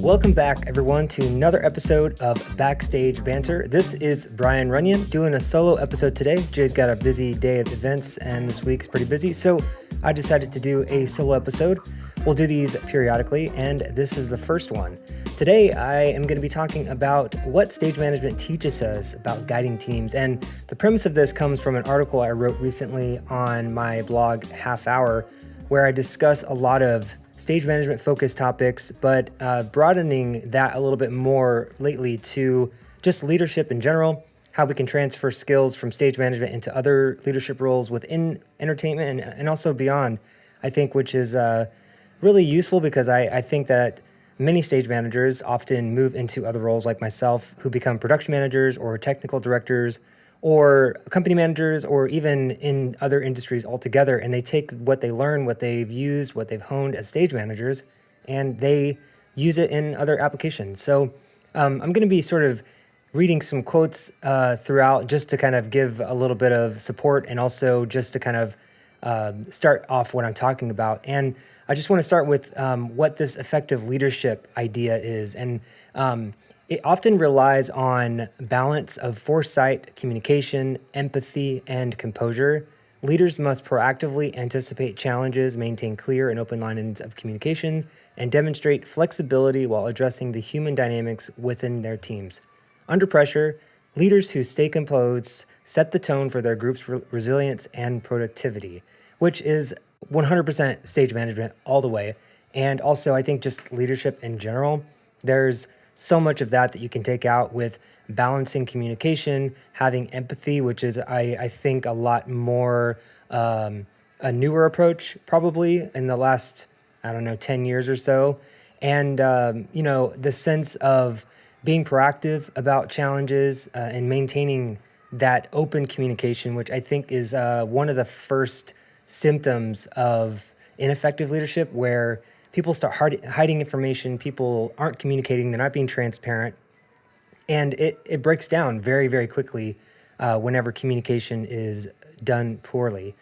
Welcome back, everyone, to another episode of Backstage Banter. This is Brian Runyon doing a solo episode today. Jay's got a busy day of events, and this week is pretty busy, so I decided to do a solo episode. We'll do these periodically, and this is the first one. Today, I am going to be talking about what stage management teaches us about guiding teams, and the premise of this comes from an article I wrote recently on my blog, Half Hour, where I discuss a lot of stage management focused topics, but broadening that a little bit more lately to just leadership in general, how we can transfer skills from stage management into other leadership roles within entertainment and also beyond, I think, which is really useful because I think that many stage managers often move into other roles like myself who become production managers or technical directors or company managers, or even in other industries altogether. And they take what they learn, what they've used, what they've honed as stage managers, and they use it in other applications. So I'm going to be sort of reading some quotes throughout just to kind of give a little bit of support and also just to kind of start off what I'm talking about. And I just want to start with what this effective leadership idea is. And it often relies on balance of foresight, communication, empathy, and composure. Leaders must proactively anticipate challenges, maintain clear and open lines of communication, and demonstrate flexibility while addressing the human dynamics within their teams. Under pressure, leaders who stay composed set the tone for their group's resilience and productivity, which is 100% stage management all the way. And also, I think just leadership in general, there's so much of that you can take out with balancing communication, having empathy, which is, I think, a lot more a newer approach probably in the last, 10 years or so. And, the sense of being proactive about challenges and maintaining that open communication, which I think is one of the first symptoms of ineffective leadership, where people start hiding information, people aren't communicating, they're not being transparent, and it breaks down very, very quickly whenever communication is done poorly.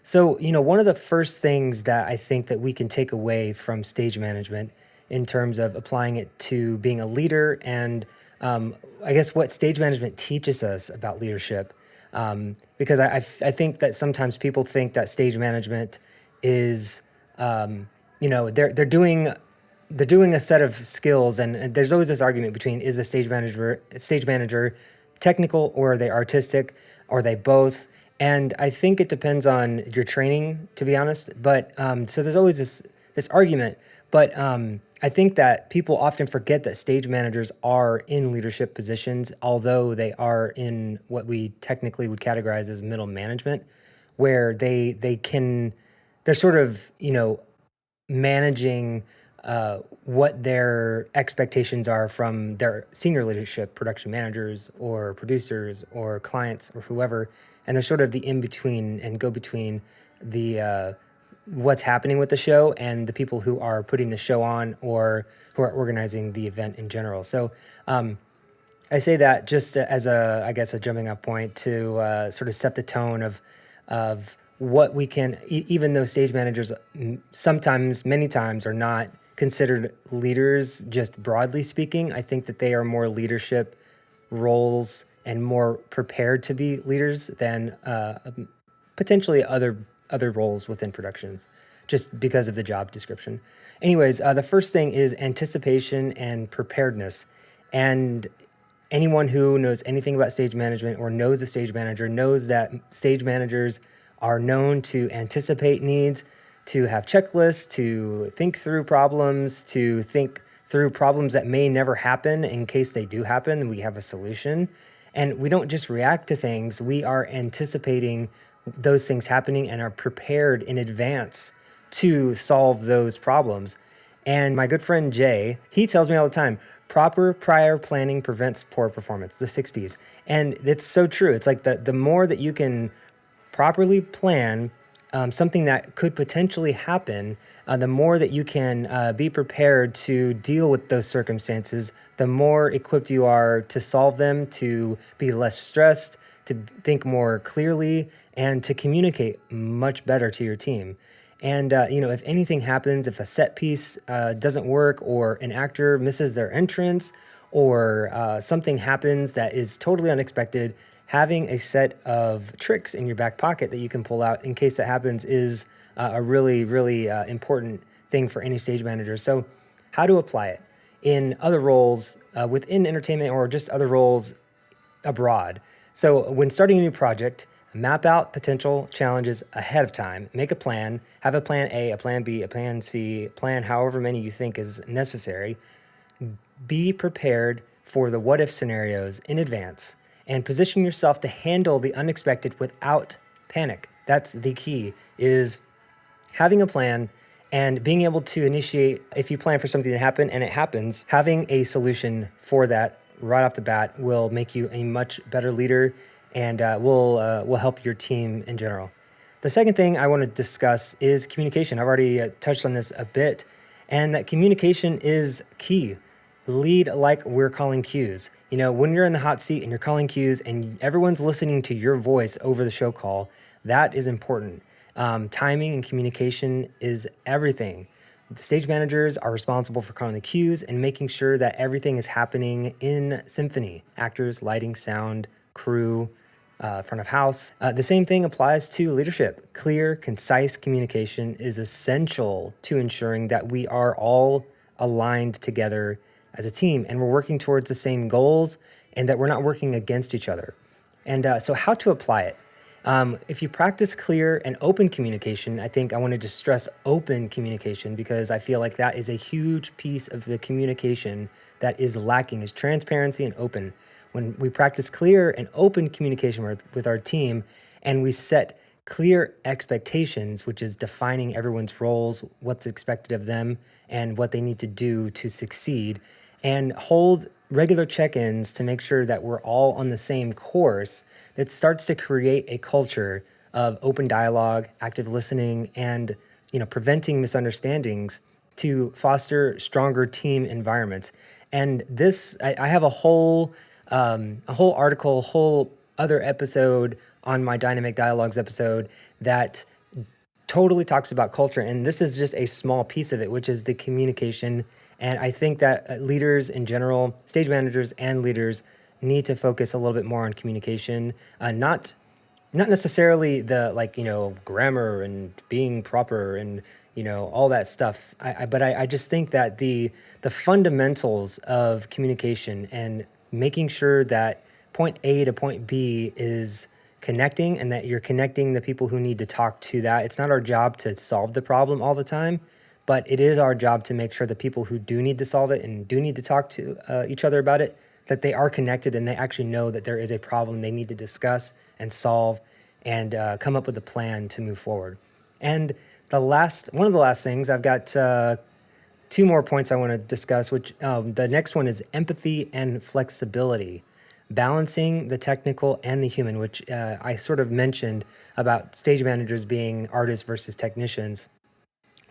So, one of the first things that I think that we can take away from stage management in terms of applying it to being a leader and I guess what stage management teaches us about leadership, because I think that sometimes people think that stage management is they're doing a set of skills, and there's always this argument between, is a stage manager technical, or are they artistic, or are they both? And I think it depends on your training, to be honest. But so there's always this argument. But I think that people often forget that stage managers are in leadership positions, although they are in what we technically would categorize as middle management, where they're sort of managing what their expectations are from their senior leadership, production managers or producers or clients or whoever, and they're sort of the in-between and go-between the what's happening with the show and the people who are putting the show on or who are organizing the event in general. So I say that just as a jumping off point to sort of set the tone of what we can, even though stage managers many times are not considered leaders, just broadly speaking, I think that they are more leadership roles and more prepared to be leaders than potentially other roles within productions, just because of the job description. Anyways, the first thing is anticipation and preparedness. And anyone who knows anything about stage management or knows a stage manager knows that stage managers are known to anticipate needs, to have checklists, to think through problems, that may never happen. In case they do happen, we have a solution. And we don't just react to things, we are anticipating those things happening and are prepared in advance to solve those problems. And my good friend Jay, he tells me all the time, proper prior planning prevents poor performance, the 6 Ps. And it's so true. It's like the more that you can properly plan something that could potentially happen, the more that you can be prepared to deal with those circumstances, the more equipped you are to solve them, to be less stressed, to think more clearly, and to communicate much better to your team. And, if anything happens, if a set piece doesn't work, or an actor misses their entrance, or something happens that is totally unexpected, having a set of tricks in your back pocket that you can pull out in case that happens is a really, really important thing for any stage manager. So how to apply it in other roles within entertainment, or just other roles abroad. So when starting a new project, map out potential challenges ahead of time, make a plan, have a plan A, a plan B, a plan C, plan however many you think is necessary. Be prepared for the what if scenarios in advance, and position yourself to handle the unexpected without panic. That's the key, is having a plan and being able to initiate, if you plan for something to happen and it happens, having a solution for that right off the bat will make you a much better leader, and will help your team in general. The second thing I want to discuss is communication. I've already touched on this a bit, and that communication is key. Lead like we're calling cues. When you're in the hot seat and you're calling cues and everyone's listening to your voice over the show call, that is important. Timing and communication is everything. The stage managers are responsible for calling the cues and making sure that everything is happening in symphony. Actors, lighting, sound, crew, front of house. The same thing applies to leadership. Clear, concise communication is essential to ensuring that we are all aligned together as a team and we're working towards the same goals, and that we're not working against each other. And so how to apply it? If you practice clear and open communication, I think I wanted to stress open communication, because I feel like that is a huge piece of the communication that is lacking, is transparency and open. When we practice clear and open communication with our team, and we set clear expectations, which is defining everyone's roles, what's expected of them, and what they need to do to succeed, and hold regular check-ins to make sure that we're all on the same course, that starts to create a culture of open dialogue, active listening, and preventing misunderstandings to foster stronger team environments. And this, I have a whole article, whole other episode on my Dynamic Dialogues episode that totally talks about culture. And this is just a small piece of it, which is the communication. And I think that leaders in general, stage managers and leaders, need to focus a little bit more on communication, not necessarily the grammar and being proper and all that stuff. But I just think that the fundamentals of communication and making sure that point A to point B is connecting, and that you're connecting the people who need to talk to that. It's not our job to solve the problem all the time, but it is our job to make sure the people who do need to solve it and do need to talk to each other about it, that they are connected and they actually know that there is a problem they need to discuss and solve, and come up with a plan to move forward. And one of the last things, I've got two more points I want to discuss, which the next one is empathy and flexibility. Balancing the technical and the human, which I sort of mentioned about stage managers being artists versus technicians.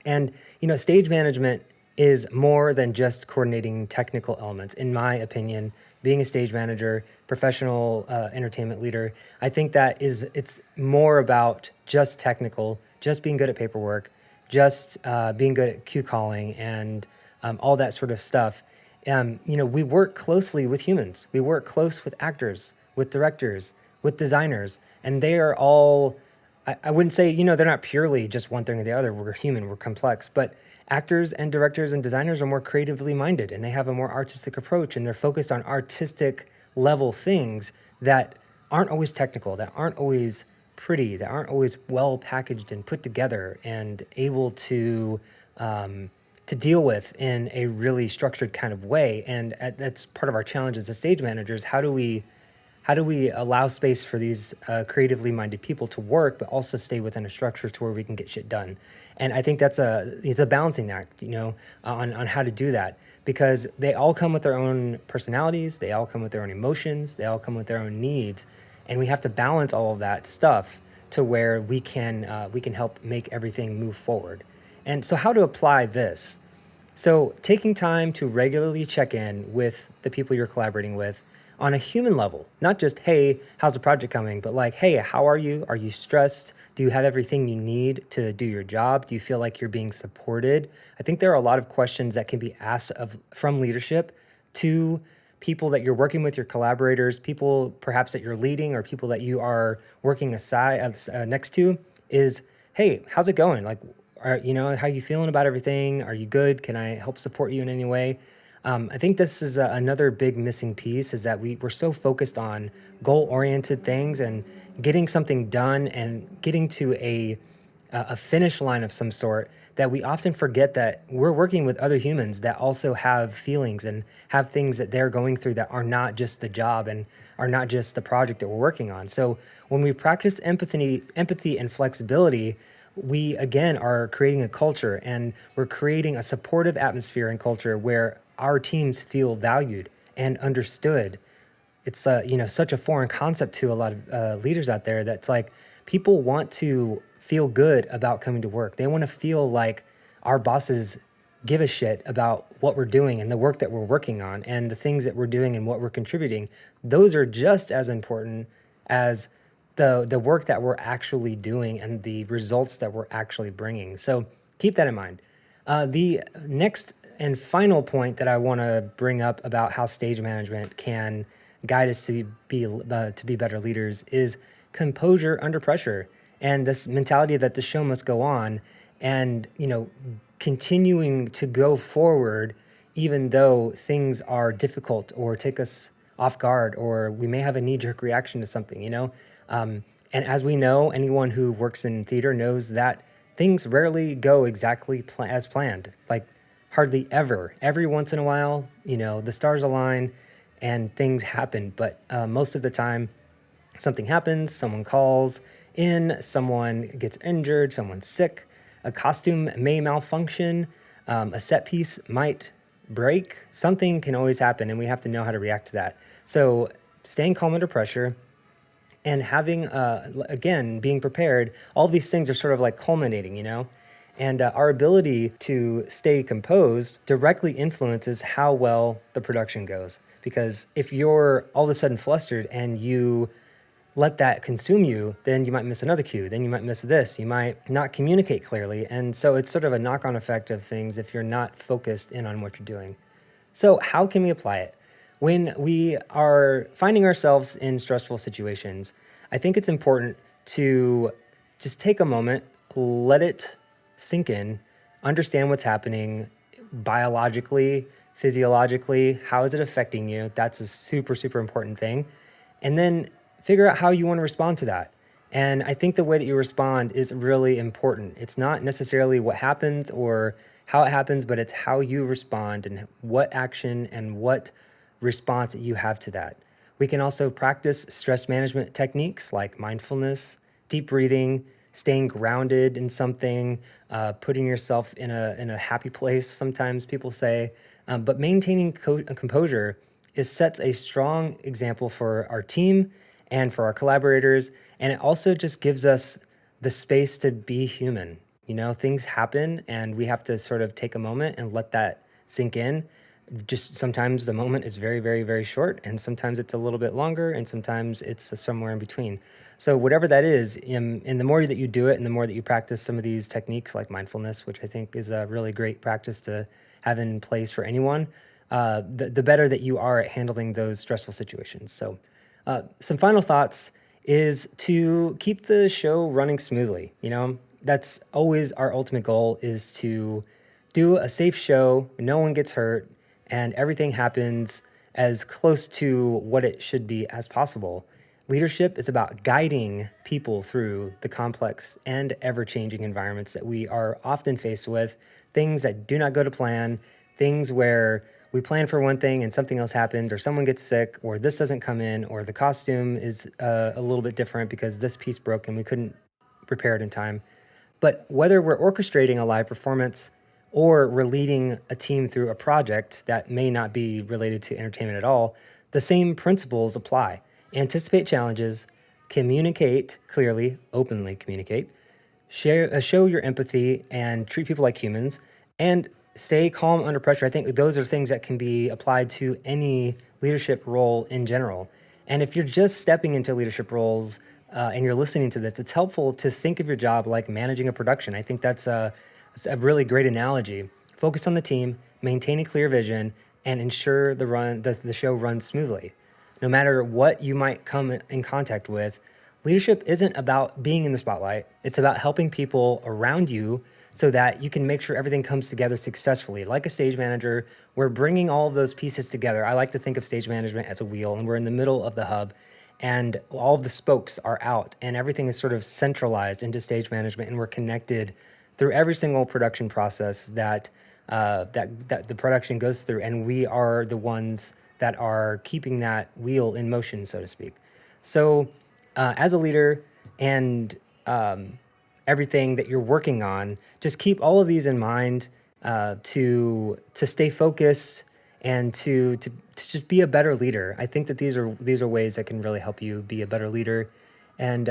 And, stage management is more than just coordinating technical elements. In my opinion, being a stage manager, professional entertainment leader, I think that it's more about just technical, just being good at paperwork, just being good at cue calling and all that sort of stuff. We work closely with humans. We work close with actors, with directors, with designers, and they are all, I wouldn't say, they're not purely just one thing or the other. We're human, we're complex, but actors and directors and designers are more creatively minded, and they have a more artistic approach, and they're focused on artistic level things that aren't always technical, that aren't always pretty, that aren't always well packaged and put together and able to deal with in a really structured kind of way. And that's part of our challenge as a stage managers. How do we allow space for these creatively minded people to work, but also stay within a structure to where we can get shit done? And I think it's a balancing act, on how to do that, because they all come with their own personalities, they all come with their own emotions, they all come with their own needs, and we have to balance all of that stuff to where we can help make everything move forward. And so how to apply this? So taking time to regularly check in with the people you're collaborating with on a human level, not just, hey, how's the project coming, but like, hey, how are you? Are you stressed? Do you have everything you need to do your job? Do you feel like you're being supported? I think there are a lot of questions that can be asked from leadership to people that you're working with, your collaborators, people perhaps that you're leading, or people that you are working next to is, hey, how's it going? Like, how are you feeling about everything? Are you good? Can I help support you in any way? I think this is another big missing piece, is that we're so focused on goal-oriented things and getting something done and getting to a finish line of some sort, that we often forget that we're working with other humans that also have feelings and have things that they're going through that are not just the job and are not just the project that we're working on. So when we practice empathy and flexibility, we again are creating a culture, and we're creating a supportive atmosphere and culture where our teams feel valued and understood. It's such a foreign concept to a lot of leaders out there. That's like, people want to feel good about coming to work. They want to feel like our bosses give a shit about what we're doing and the work that we're working on and the things that we're doing and what we're contributing. Those are just as important as the work that we're actually doing and the results that we're actually bringing. So keep that in mind. The next and final point that I want to bring up about how stage management can guide us to be better leaders is composure under pressure, and this mentality that the show must go on, and continuing to go forward even though things are difficult or take us off guard, or we may have a knee-jerk reaction to something. And as we know, anyone who works in theater knows that things rarely go exactly as planned. Like, hardly ever. Every once in a while, the stars align and things happen. But most of the time, something happens, someone calls in, someone gets injured, someone's sick, a costume may malfunction, a set piece might break. Something can always happen, and we have to know how to react to that. So staying calm under pressure and having, again, being prepared, all these things are sort of like culminating, And our ability to stay composed directly influences how well the production goes. Because if you're all of a sudden flustered and you let that consume you, then you might miss another cue. Then you might miss this. You might not communicate clearly. And so it's sort of a knock-on effect of things if you're not focused in on what you're doing. So how can we apply it? When we are finding ourselves in stressful situations, I think it's important to just take a moment, let it sink in, understand what's happening biologically, physiologically, how is it affecting you? That's a super, super important thing. And then figure out how you want to respond to that. And I think the way that you respond is really important. It's not necessarily what happens or how it happens, but it's how you respond and what action and what response that you have to that. We can also practice stress management techniques like mindfulness, deep breathing, staying grounded in something, putting yourself in a happy place, sometimes people say. But maintaining composure sets a strong example for our team and for our collaborators. And it also just gives us the space to be human. Things happen and we have to sort of take a moment and let that sink in. Just sometimes the moment is very, very, very short, and sometimes it's a little bit longer, and sometimes it's somewhere in between. So whatever that is, and the more that you do it and the more that you practice some of these techniques like mindfulness, which I think is a really great practice to have in place for anyone, the better that you are at handling those stressful situations. So some final thoughts is to keep the show running smoothly. That's always our ultimate goal, is to do a safe show, no one gets hurt, and everything happens as close to what it should be as possible. Leadership is about guiding people through the complex and ever-changing environments that we are often faced with, things that do not go to plan, things where we plan for one thing and something else happens, or someone gets sick, or this doesn't come in, or the costume is a little bit different because this piece broke and we couldn't prepare it in time. But whether we're orchestrating a live performance or we're leading a team through a project that may not be related to entertainment at all, the same principles apply. Anticipate challenges, communicate clearly, openly communicate, show your empathy and treat people like humans, and stay calm under pressure. I think those are things that can be applied to any leadership role in general. And if you're just stepping into leadership roles and you're listening to this, it's helpful to think of your job like managing a production. I think that's a really great analogy. Focus on the team, maintain a clear vision, and ensure the show runs smoothly. No matter what you might come in contact with, leadership isn't about being in the spotlight. It's about helping people around you so that you can make sure everything comes together successfully. Like a stage manager, we're bringing all of those pieces together. I like to think of stage management as a wheel, and we're in the middle of the hub, and all of the spokes are out, and everything is sort of centralized into stage management, and we're connected through every single production process that the production goes through, and we are the ones that are keeping that wheel in motion, so to speak. So as a leader and everything that you're working on, just keep all of these in mind to stay focused and to just be a better leader. I think that these are ways that can really help you be a better leader. And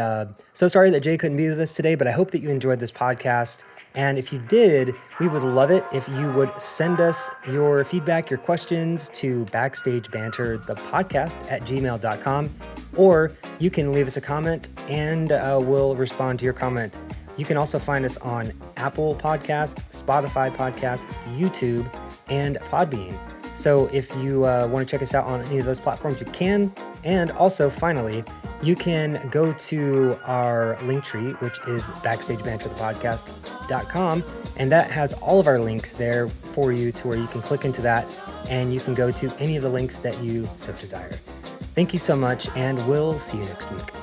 so sorry that Jay couldn't be with us today, but I hope that you enjoyed this podcast. And if you did, we would love it if you would send us your feedback, your questions to backstagebanterthepodcast@gmail.com, or you can leave us a comment and we'll respond to your comment. You can also find us on Apple Podcast, Spotify Podcast, YouTube, and Podbean. So if you want to check us out on any of those platforms, you can. And also, finally, you can go to our link tree, which is backstagebanterthepodcast.com, and that has all of our links there for you to where you can click into that and you can go to any of the links that you so desire. Thank you so much, and we'll see you next week.